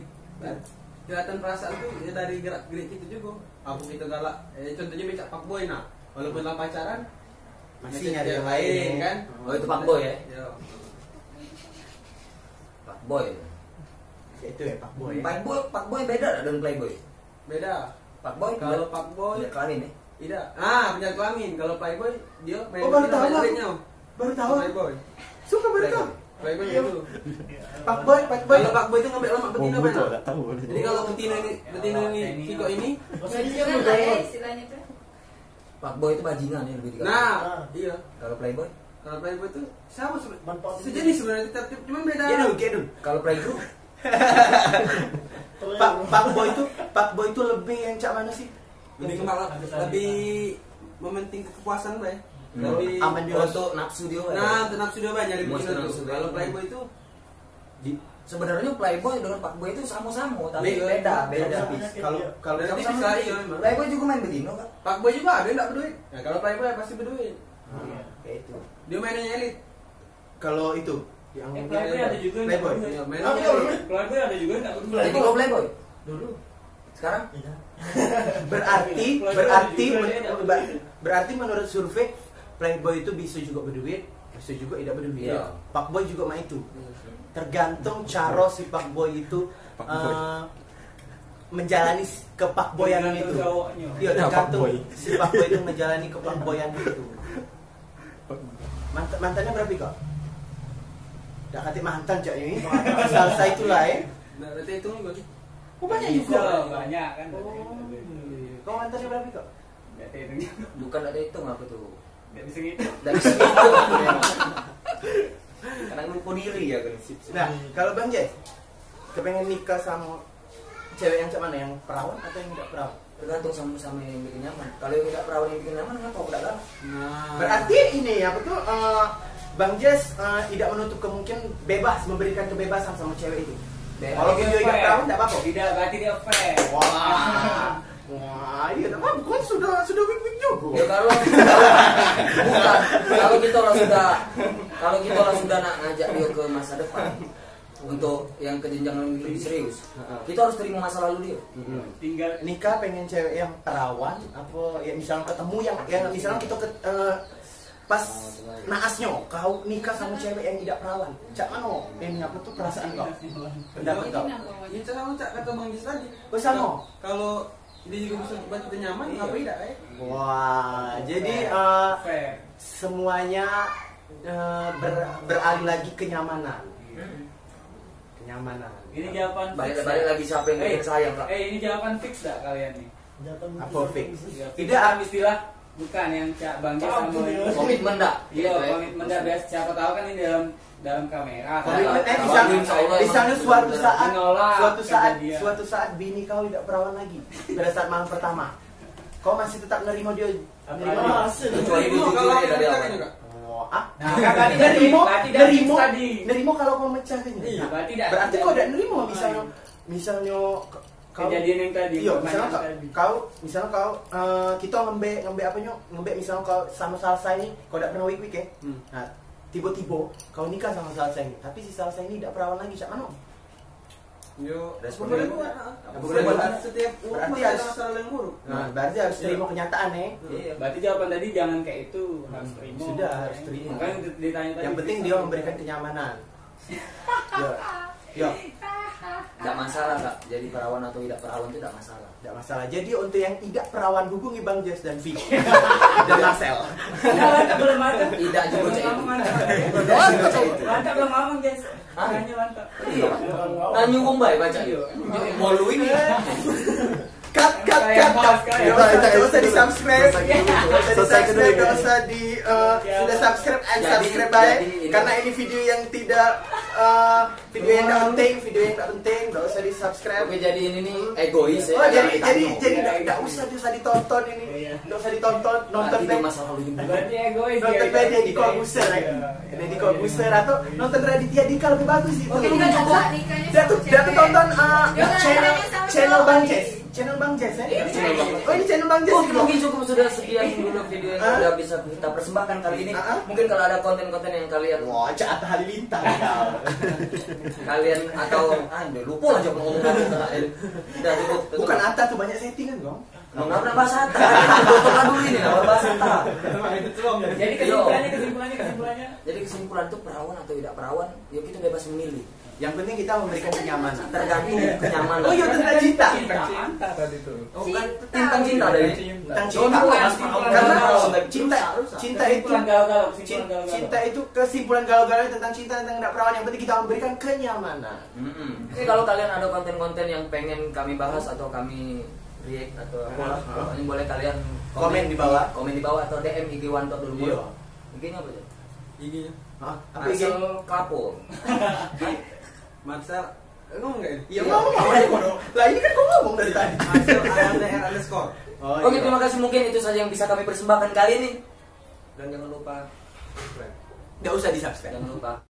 kelihatan perasaan tuh ya dari gerak-gerik kita juga. Aku kita galak. Contohnya becak Pak Boy nah. Walaupun dalam pacaran Masih ngechat nyari yang lain lain kan. Oh itu Pak Boy ya? Iya. Pak Boy. Ya, itu ya Pak Boy. Ya. Pak Boy beda dengan Playboy. Beda. Pak Boy Kalau Pak Boy ya kelamin ya. tidak. Punya kelamin. Kalau Playboy dia main Oh, baru tahu main aku. duitnya. Baru tahu. Playboy. Suka baru tahu. Playboy Iya. itu. Pak Boy. Kalau Pak Boy itu ngambil lemak betina banyak. tahu. Jadi kalau betina ini Kiko ini, Bajingan lah ya istilahnya tuh. Pak Boy itu bajingan ya lebih dikatakan. nah, iya. Kalau Playboy, Kalau Playboy itu sama sejenis sebenarnya, tapi cuma beda. Kedul. kalau Playgroup Pak Boy itu lebih yang cak mana sih? Lebih kemalap, lebih mementing kepuasan, Bay. Lebih aman dia untuk nafsu dia. Nah, untuk nafsu dia banyak dari Muas betina nafsu tuh. dia. Kalau Playboy itu Sebenarnya Playboy dengan Pak Boy itu sama-sama, tapi Beda. beda. Kalau dari kamu tipis sama kali ya memang. Playboy juga main betina kan? Pak Boy juga ada yang nggak berduit. Nah, kalau Playboy pasti berduit. kayak itu. Dia mainnya elit. Kalau itu yang Playboy ada juga yang Playboy. nggak Iya, berdua. mainnya Oh, elit. Playboy ada juga yang nggak berdua. Jadi kau Playboy Dulu. sekarang? Berarti menurut survei Playboy itu bisa juga berduit, bisa juga tidak berduit. Iya. Pak Boy juga mah itu. Tergantung cara si Pak Boy itu menjalani ke Pak Boyan itu. Cowoknya. Iya, tergantung si Pak Boy itu menjalani ke Pak Boyan itu. Mantannya berapa kok? Dah kata mantan cak ini. Salsa itulah ya. Nah, berarti itu juga. Oh banyak Bisa, juga. banyak kan. Kau mantannya berapa kok? Nggak terhitung. Bukan ada hitung apa tuh? Nggak bisa gitu. Dari situ. Karena lupa diri ya kan. Nah, kalau Bang Jess, kepengen nikah sama cewek yang mana? Yang perawan atau yang tidak perawan? Tergantung sama yang bikin nyaman. Kalau yang tidak perawan yang bikin nyaman, kenapa udah galak? Nah, Berarti ini apa tuh? Bang Jess tidak menutup kemungkinan bebas memberikan kebebasan sama cewek itu. Kalau video tidak perawan tidak apa-apa. Tidak, berarti dia fair. Wah, iya, apa? Bukan sudah win-win juga. Ya kalau kita sudah nak ngajak dia ke masa depan untuk yang ke jenjang lebih serius, kita harus terima masa lalu dia. Tinggal Nikah pengen cewek yang perawan apa ya misalnya ketemu yang misalnya kita pas naasnya kau nikah sama cewek yang tidak perawan cak mana ini apa tuh perasaan kau pendapat kau ini sama Cak kata Bang Jis tadi. bersama Kalau dia juga bisa buat kita nyaman, Iya. apa tidak ya? wah jadi fair. semuanya beralih lagi kenyamanan Ini jawaban Balik fix, lagi siapa yang bikin sayang, Kak? ini jawaban fix dah kalian nih. apa fix Tidak istilah bukan yang Cak Bang Jis sama Komitmen dah. Iya, komitmen dah biasa. Siapa tahu kan ini dalam kamera. komitmen Kalau insya Allah misalnya emang menolak suatu saat bini kau tidak perawan lagi pada saat malam pertama kau masih tetap nerima dia kecuali Itu jujur kalau dari kita awal. juga. Nah, kan tadi berarti tadi. nerimo kalau kau mecahkan Iya, berarti tidak. berarti kau tidak nerimo misalnya kau Kejadian yang tadi. iya misalnya permainan kau kita ngembe apa nyok ngembe misalnya kau sama Salsa ini kau tidak pernah wik ya nah tiba-tiba kau nikah sama Salsa ini tapi si Salsa ini tidak perawan lagi cak mana Yo, Respon boleh dia. buat. Boleh buat. Setiap Berarti ada harus- masalah yang buruk. nah berarti harus terima kenyataan nih Iya. Berarti jawaban tadi jangan kayak itu, harus terima. Sudah, harus terima. Makanya ditanya tadi. yang penting dia memberikan kenyamanan yo Tidak masalah kak, jadi perawan atau tidak perawan itu tidak masalah. Tidak masalah. Jadi untuk yang tidak perawan hubungi Bang Jess dan Vicky dan Marcel. Mantap belum mantap. Tidak juga cek itu. Mantap belum ngomong guys. Hanya mantap. Iya. Nah nyungkung baik baca itu. Mau lu ini. Cut. Gak usah di subscribe. Gak usah di sudah subscribe and subscribe baik. Karena ini video yang tidak video yang tidak penting, gak usah di subscribe. Oke jadi ini nih egois ya. Oh jadi gak usah ditonton ini. Gak usah ditonton, nonton itu masalah lu juga. Berarti egois. nonton Deddy Corbuzier ya. Deddy Corbuzier atau nonton Raditya Dika lebih bagus itu. Oke, kita cukup. coba nikahnya Dia tuh tonton channel sama Bang ini. Jess. Channel Bang Jess ya? Iya, channel Bang Jess. Oh ini channel Bang Jess. Mungkin cukup sudah sekian dulu video yang sudah bisa kita persembahkan kali ini. Mungkin kalau ada konten-konten yang kalian Wah, Atta Halilintar. kalian atau udah lupa aja ngomong udah cukup. Bukan Atta tuh banyak settingan dong. Mengapa bahasa Atta? Dokter dulu ini nama bahasa Atta. Jadi kesimpulannya. Jadi kesimpulan itu perawan atau tidak perawan, yuk kita bebas memilih. Yang penting kita memberikan kenyamanan. Tergantung kenyamanan. Oh iya tentang cinta. Cinta tadi tuh. Oh, bukan tentang cinta dari Tentang cinta. Karena cinta itu Kesimpulan cinta itu kesimpulan galau-galau tentang cinta tentang tidak perawan. Yang penting kita memberikan kenyamanan. Jadi kalau kalian ada konten-konten yang pengen kami bahas atau kami react atau apa, pokoknya boleh kalian Komen di bawah. Komen di bawah atau DM IG Wanto dulu. Iya. IG-nya apa aja? IG-nya Apa IG? Marcel Kapo. Marcel ngomong nggak ini? Iya ngomong aja kono. Lah ini kan kau ngomong dari tadi. Marcel __. Oke, terima kasih, mungkin itu saja yang bisa kami persembahkan kali ini. Dan jangan lupa Nggak usah di subscribe. Jangan lupa